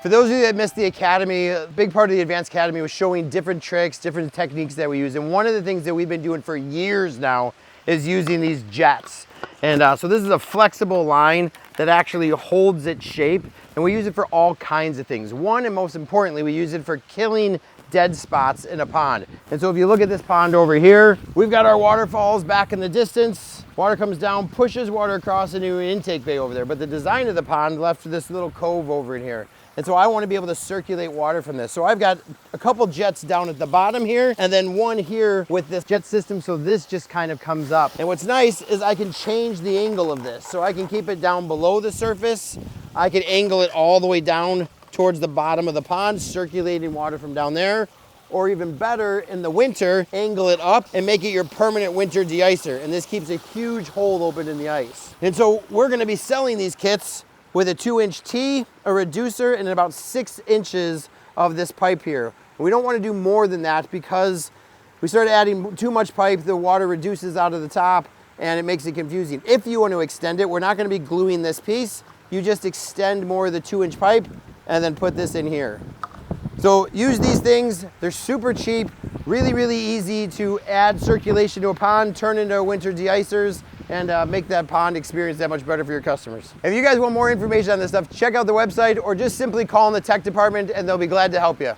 For those of you that missed the academy, a big part of the Advanced Academy was showing different tricks, different techniques that we use. And one of the things that we've been doing for years now is using these jets. And so this is a flexible line that actually holds its shape. And we use it for all kinds of things. One, and most importantly, we use it for killing dead spots in a pond. And so if you look at this pond over here, we've got our waterfalls back in the distance. Water comes down, pushes water across into an intake bay over there. But the design of the pond left this little cove over in here. And so I want to be able to circulate water from this. So I've got a couple jets down at the bottom here, and then one here with this jet system, so this just kind of comes up. And what's nice is I can change the angle of this. So I can keep it down below the surface. I can angle it all the way down towards the bottom of the pond, circulating water from down there. Or even better, in the winter, angle it up and make it your permanent winter de-icer. And this keeps a huge hole open in the ice. And so we're gonna be selling these kits with a 2-inch T, a reducer, and about 6 inches of this pipe here. We don't want to do more than that because we start adding too much pipe, the water reduces out of the top and it makes it confusing. If you want to extend it, we're not going to be gluing this piece. You just extend more of the 2-inch pipe and then put this in here. So use these things. They're super cheap, really, really easy to add circulation to a pond, turn into winter de-icers, and make that pond experience that much better for your customers. If you guys want more information on this stuff, check out the website or just simply call in the tech department and they'll be glad to help you.